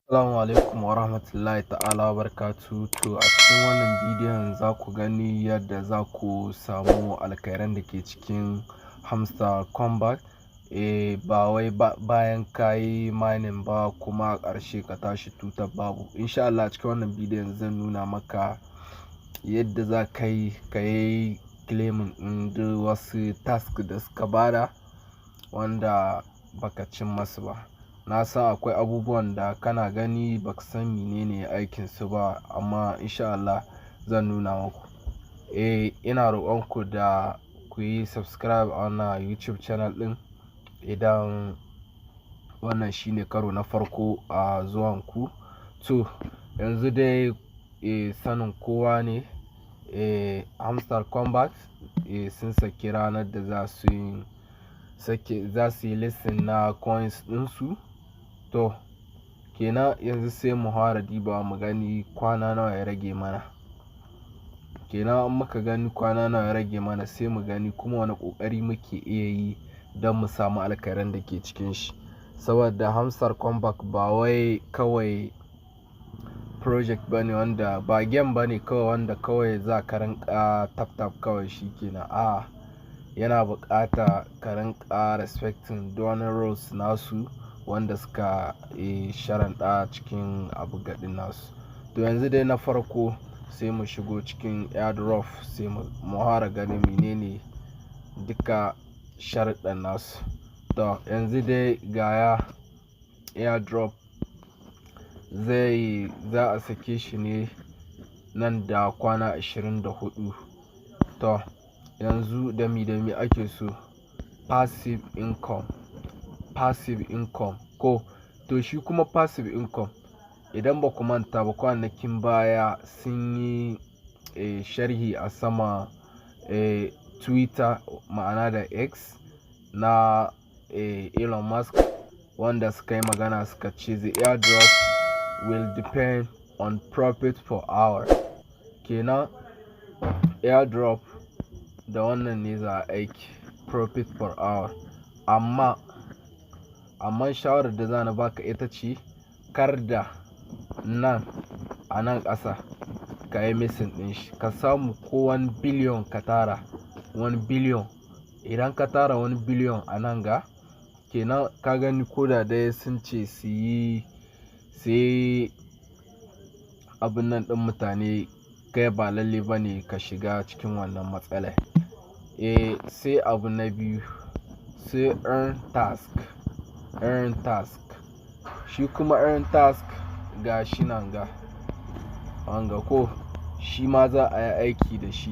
Assalamu alaikum wa rahmatullahi ta'ala wa barakatuhu. To a cikin wannan bidiyon za ku gani yadda za ku samu alkhairan da ke cikin Hamster Kombat. Ba wai bayan ka yi mining ba kuma a ƙarshe ka tashi tutar babu. Insha Allah cikin wannan bidiyon zan nuna maka yadda za ka yi claiming ɗin duk wasu task da suka bada wanda baka cin masu ba. Na san akwai abubuwan da kana gani baka san menene aikin su ba, amma insha Allah zan nuna muku. Ina roƙon ku da ku yi subscribe a wannan YouTube channel ɗin idan wannan shine karo na farko a zuwan ku. To yanzu dai sanin kowa ne, Hamster Kombat sun saki ranar da za su yi listing na coins ɗinsu. To kenan yanzu sai mu fara diba mu gani kwana nawa ya rage mana. Kenan in muka gani kwana nawa ya rage mana sai mu gani kuma wani ƙoƙari muke iya yi don mu samu alkhairan da ke cikin shi. Saboda Hamster Kombat ba wai kawai project bane, wanda ba game bane kawai wanda kawai za ka rinka tap kawai shikenan. A'a, yana buƙata ka rinka respecting wani rules nasu wanda suka sharaɗa cikin abu gaɗin nasu. To yanzu dai na farko sai mu shigo cikin airdrop sai mu fara ganin menene duka sharaɗan nasu. To yanzu dai ga airdrop za a sake shi ne nan da kwana 24. To yanzu da mi ake so? Passive income ko to shi kuma passive income, idan ba ku manta ba kwanakin baya sun yi sharhi a sama Twitter, ma'ana da X na Elon Musk, wanda suka yi magana suka ce the airdrop will depend on profit per hour. Kenan airdrop da wannan ne za a aiki, profit per hour. Amma shawarar da za na baka ita ce kar da a nan ƙasa ka yi missing ɗin shi. Ka samu ko 1 billion ka tara, 1 billion. Idan ka tara 1 billion a nan ga, kenan ka gani ko da dai sun ce su yi abin nan ɗin mutane, kai ba lalle ba ne ka shiga cikin wannan matsalar. Sai abu na biyu, sai earn task. Shi kuma earn task ga shi nan ga wanga ko shi ma za a yi aiki da shi.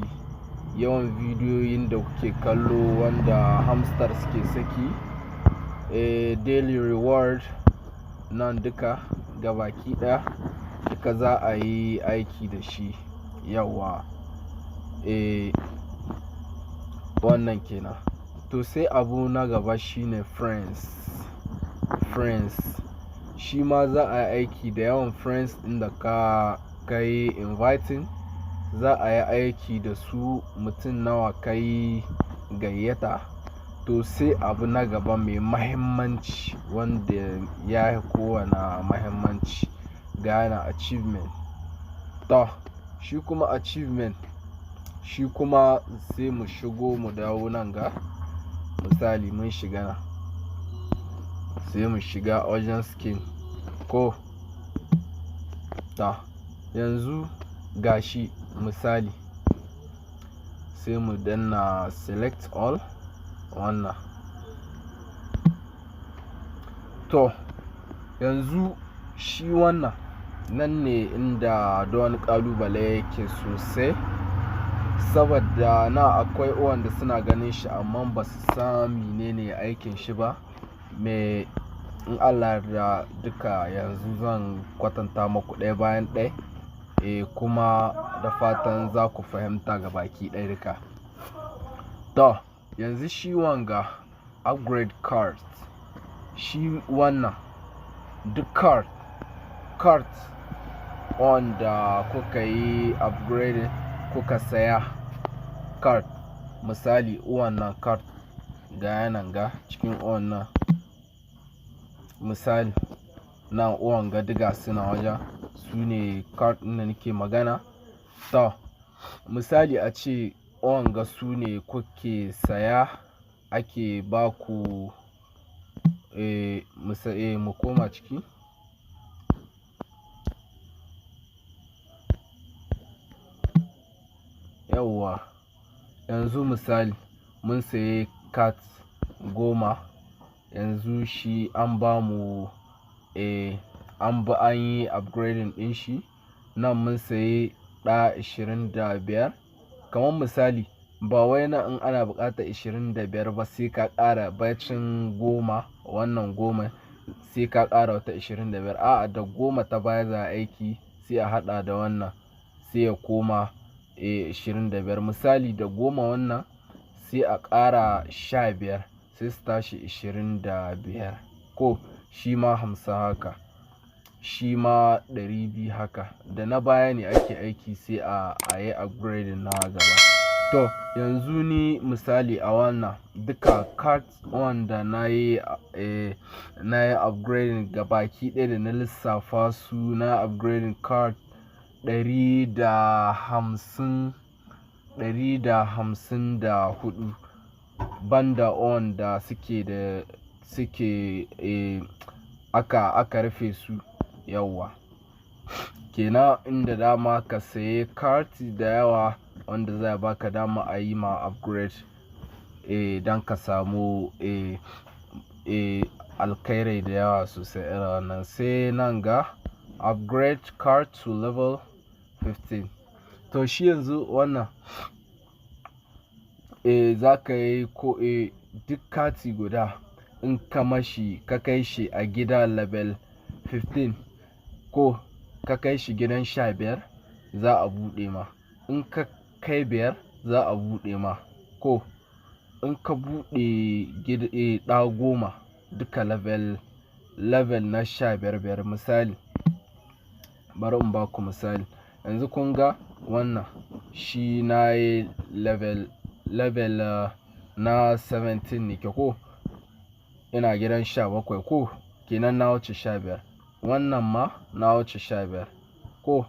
Yawan bidiyoyin da kuke kallo wanda hamster suke saki, daily reward nan duka gabaki ɗaya duka za a yi aiki da shi. Yawa wannan kenan. To sai abu na gaba shine friends. Shi ma za a yi aiki da yawan friends ɗin da ka yi inviting. Za a yi aiki da su, mutum nawa ka yi gayyata. To sai abu na gaba mai mahimmanci wanda ya yi kowane mahimmanci, gane achievement. To shi kuma achievement, shi kuma sai mu shigo mu dawo nan ga, misali mun shiga nan sai mu shiga wajen skin ko. Ta yanzu gashi misali sai mu danna select all wannan. To yanzu shi wannan nan ne inda don ƙalubale yake sosai, saboda na akwai wanda suna ganin shi amma ba su san menene aikin shi ba. In Allah da duka yanzu zan kwatanta muku ɗaya bayan ɗaya, kuma da fatan za ku fahimta ga baki ɗaya duka. To yanzu shi wanga upgrade card, shi wannan duk card wanda kuka yi upgrade, kuka saya card, misali wannan card ga yanan ga cikin wannan misali nan wanga diga suna wajen su ne card ɗin da nake magana. To misali a ce wanga su ne kuke saya ake baku mu koma ciki. Yawwa yanzu misali mun sayi card 10, yanzu shi an bamu an yi upgrading ɗin shi. Nan mun sayi ɗa 25. Kamar misali ba wai nan in ana buƙatar 25 ba sai ka ƙara bacin 10 wannan 10 sai ka ƙara wata 25. A'a da 10 ta baya za a aiki sai a haɗa da wannan sai ya koma 25. Misali da 10 wannan sai a ƙara 15 sai su tashi 25 ko shi ma 50 haka, shi ma 200 haka. Da na baya ne ake aiki sai a yi upgrading na gaba. To yanzu ni misali a wannan duka cards wanda na yi upgrading gabaki ɗaya da na lissafa su, na upgrading card 154 banda wanda aka rufe su. Yawwa kenan inda dama ka sayi card da yawa wanda zai baka dama a yi ma upgrade don ka samu alkhairai da yawa sosai irin wannan. Sai nan ga upgrade card to level 15. To shi yanzu wannan za ka yi ko duk kati guda in ka kai shi a gida level 15 ko ka kai shi gidan 15 za a buɗe ma. In ka kai 5 za a buɗe ma ko in ka buɗe ɗa 10 duka level na 15. Misali bari in baku misali, yanzu kun ga wannan shi na yi level na 17 nake ko ina gidan 17 ko kenan na wuce 15. Wannan ma na wuce 15 ko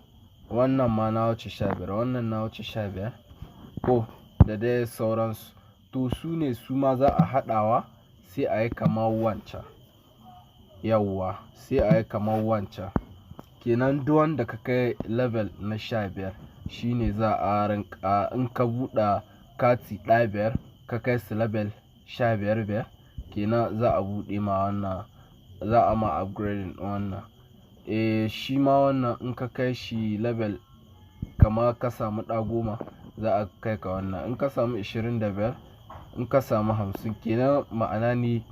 wannan ma na wuce 15, wannan na wuce 15 ko da dai sauransu. To su ne su ma za a haɗawa sai a yi kamar wancan. Yawwa sai a yi kamar wancan kenan duk wanda ka kai level na 15 shine za a rinka in ka buɗe kati ɗa 5 ka kai su level 15 kenan za a buɗe ma wannan, za a ma upgrading wannan. Shi ma wannan in ka kai shi level kama ka samu ɗa 10 za a kai ka wannan. In ka samu 25, in ka samu 50 kenan ma'ana ni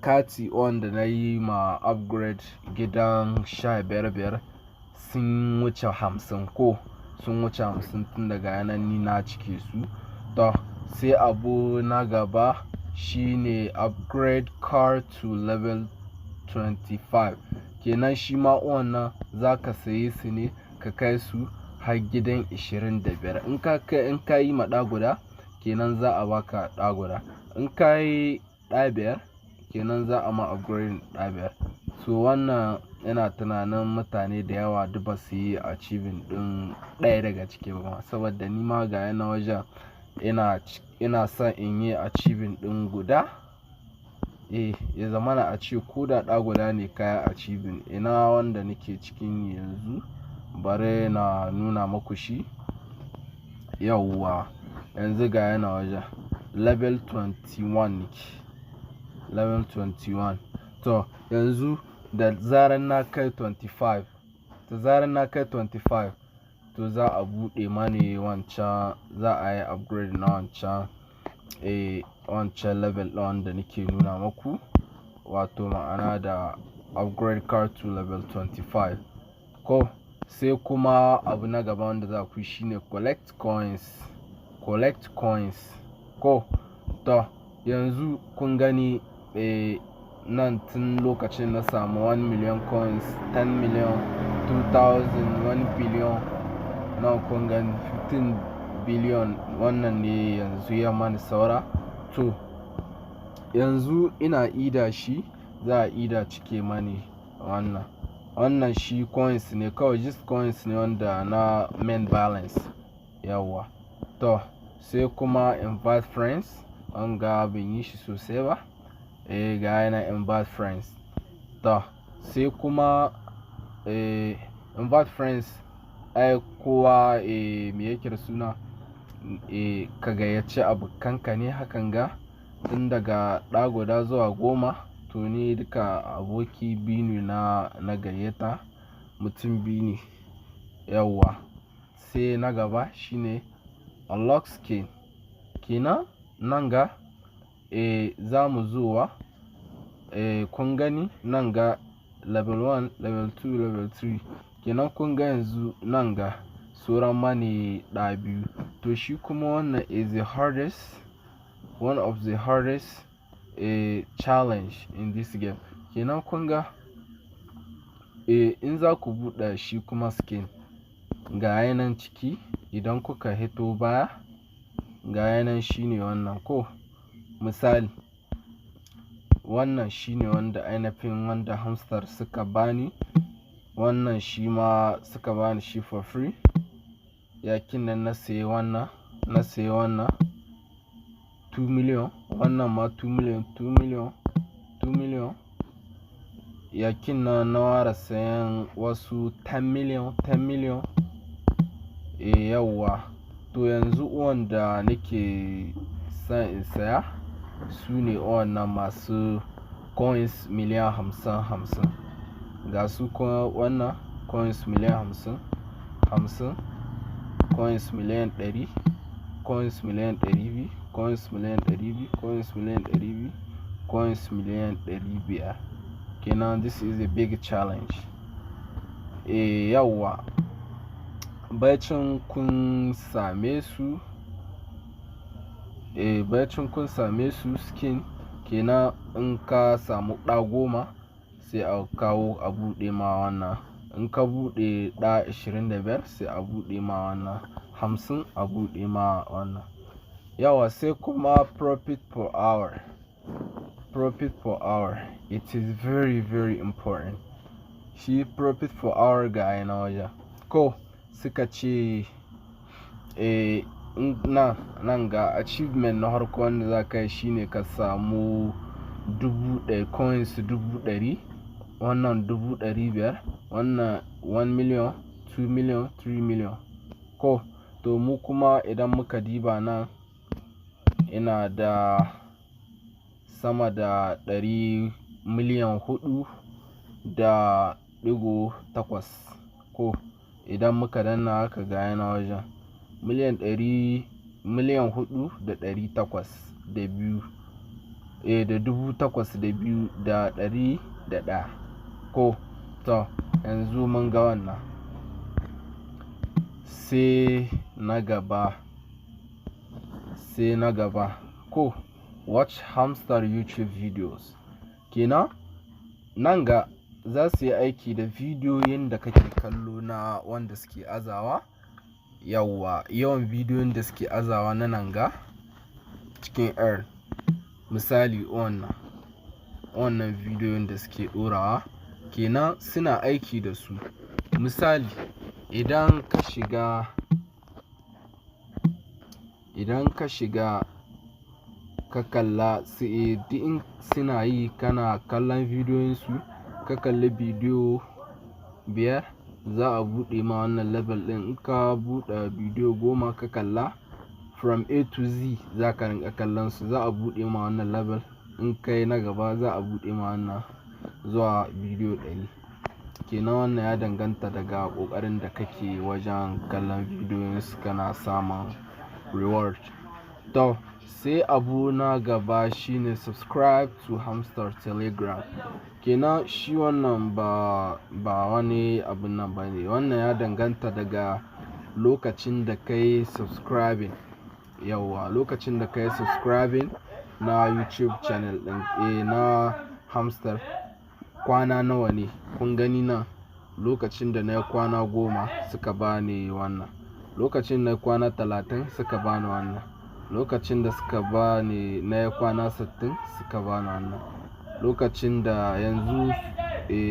kati wanda na yi ma upgrade gidan 15 sun wuce 50 ko sun wuce 50 tun daga yanan ni na cike su. To sai abu na gaba shine upgrade card to level 25. Kenan shi ma wannan za ka saye su ne ka kai su har gidan 25. In ka yi ma ɗa guda kenan za a baka ɗa guda. In ka yi ɗa 5 kenan za a ma upgrade ɗa 5. So wannan ina tunanin mutane da yawa duk ba su yi achieving ɗin ɗaya daga ciki ba, saboda ni ma ga yana wajen ina son in yi achieving ɗin guda. Ya zamana a ce ko da ɗa guda ne ka yi achieving. Ina wanda nake cikin yanzu bari na nuna muku shi. Yawwa yanzu ga yana wajen level 21 nake, level 21. To yanzu da zaran na kai 25, to za a buɗe mani wancan, za a yi upgrade na wancan level ɗin da nake nuna muku, wato ma'ana da upgrade card to level 25 ko. Sai kuma abu na gaba wanda za ku yi shine collect coins ko. To yanzu kun gani nan tun lokacin na samu 1 million coins, 10 million, 2000, 1 billion, nan kun gani 15 billion. Wannan ne yanzu ya mani saura. To yanzu ina ida shi za a ida cike mani wannan shi coins ne kawai, just coins ne wanda na main balance. Yawa to sai kuma invite friends, an ga ban yi shi sosai ba, ga yana invite friends. To sai kuma invite friends, ai kowa me yake da suna ka gayyaci abokanka ne hakan ga, tun daga ɗa guda zuwa 10. to ni duka aboki biyu ne na gayyata, mutum biyu ne. Yawa sai na gaba shine unlock skin. Kenan nan ga za mu zuwa kun gani nan ga level 1, level 2, level 3. kenan kun ga yanzu nan ga sauran mani ɗa biyu. To shi kuma wannan is the hardest, one of the hardest challenge in this game. Kenan kun ga in za ku buɗe shi kuma skin, ga yanan ciki idan kuka hito baya, ga yanan shine wannan ko misali wannan shine wanda ainihin wanda Hamster suka bani, wannan shi ma suka bani shi for free. Yakin nan na sayi wannan 2 million, wannan ma 2 million. Yakin nan na ware sayan wasu 10 million. Yawa to yanzu wanda nake son in saya su ne wannan masu coins miliyan 50. Ga su kuma wannan coins miliyan 50, coins miliyan 100, coins miliyan 200, coins miliyan 200, coins miliyan 200, coins miliyan 500. Kenan this is a big challenge. Yawa bacin kun same su, skin, kenan in ka samu ɗa 10 sai a kawo a buɗe ma wannan. In ka buɗe ɗa 25 sai a buɗe ma wannan, 50 a buɗe ma wannan. Yawa sai kuma profit per hour. It is very very important. Shi profit per hour ga yana wajen ko suka ce nan ga achievement na harko wanda za ka yi shine ka samu 1,000 coins 100,000, wannan 500,000, wannan 1 million, 2 million, 3 million ko. To mu kuma idan muka diba nan ina da sama da 4 miliyan 4.8 ko. Idan muka danna haka ga yana wajen miliyan 4,802 da 8,201 ko. To yanzu mun ga wannan. Sai na gaba ko watch Hamster YouTube videos. Kenan nan ga za su yi aiki da bidiyoyin da kake kallo na wanda suke azawa. Yawa yawan bidiyoyin da suke azawa na nan ga cikin air, misali wannan bidiyoyin da suke ɗorawa, kenan suna aiki da su. Misali idan ka shiga ka kalla su in suna yi, kana kallon bidiyoyin su, ka kalli bidiyo 5 za a buɗe ma wannan level ɗin. In ka buɗe bidiyo 10 ka kalla from A to Z za ka rinka kallon su, za a buɗe ma wannan level. In kai na gaba za a buɗe ma wannan zuwa bidiyo 100. Kenan wannan ya danganta daga ƙoƙarin da kake wajen kallon bidiyoyin su, kana samun reward. To sai abu na gaba shine subscribe to Hamster Telegram. Kenan shi wannan ba wani abun nan bane, wannan ya danganta daga lokacin da kai subscribing. Yawa lokacin da kai subscribing na YouTube channel ɗin na Hamster, kwana nawa ne. Kun gani nan lokacin da na yi kwana 10 suka bani wannan, lokacin na yi kwana 30 suka bani wannan, lokacin da suka bani na yi kwana 60 suka bani wannan. lokacin da yanzu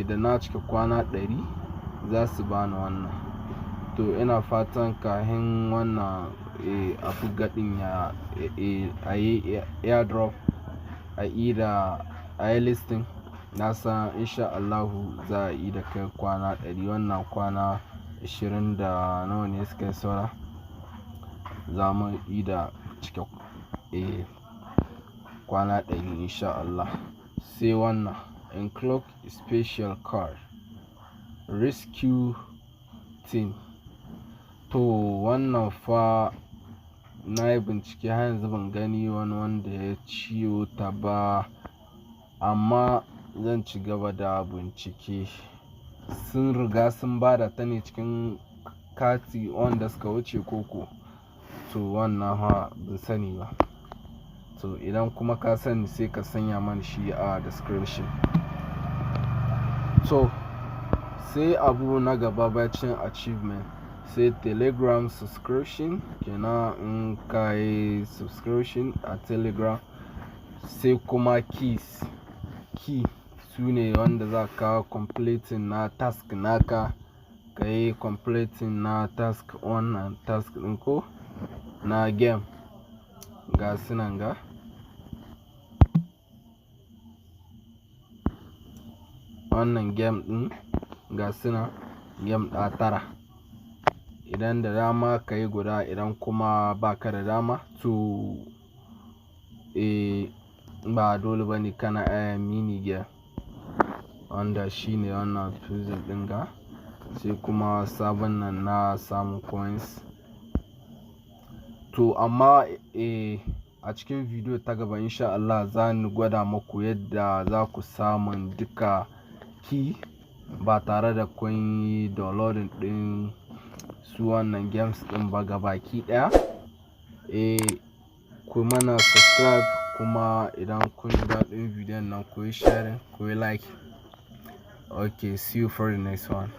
da na cika kwana 100 za su bani wannan. To ina fatan kahin wannan abu gadin ya a yi airdrop a yi listing, na san insha Allahu za a yi da kai kwana 100. wannan kwana 20 da nawa ne suka saura, za mu yi da cika kwana 100 insha Allah. Sai wannan Uncloak special card rescue team. To wannan fa na yi bincike har yanzu ban gani wani wanda ya ciyo ta ba, amma zan ci gaba da bincike. Sun riga sun bada ta ne cikin kati wanda suka wuce koko? To wannan ha ban sani ba. To idan kuma ka sani sai ka sanya mana shi a description. To sai abu na gaba bacin achievement, sai Telegram subscription. kenan in ka yi subscription a Telegram. Sai kuma key su ne wanda za ka completing na task naka, ka yi completing na task wannan task ɗin ko na game. Ga sunan ga wannan game ɗin, ga suna game tara. Idan da dama ka yi guda, idan kuma baka da dama to ba dole bane kana mini game wanda shine wannan puzzle ɗin ga. Sai kuma sabon nan na samu coins. To amma a cikin video ta gaba insha Allah za ni gwada muku yadda za ku samun duka key ba tare da kun yi downloading ɗin su wannan games ɗin ba gabaki ɗaya. Ku mana subscribe, kuma idan kun ji daɗin bidiyon nan ku yi sharing, ku yi like. Okay, see you for the next one.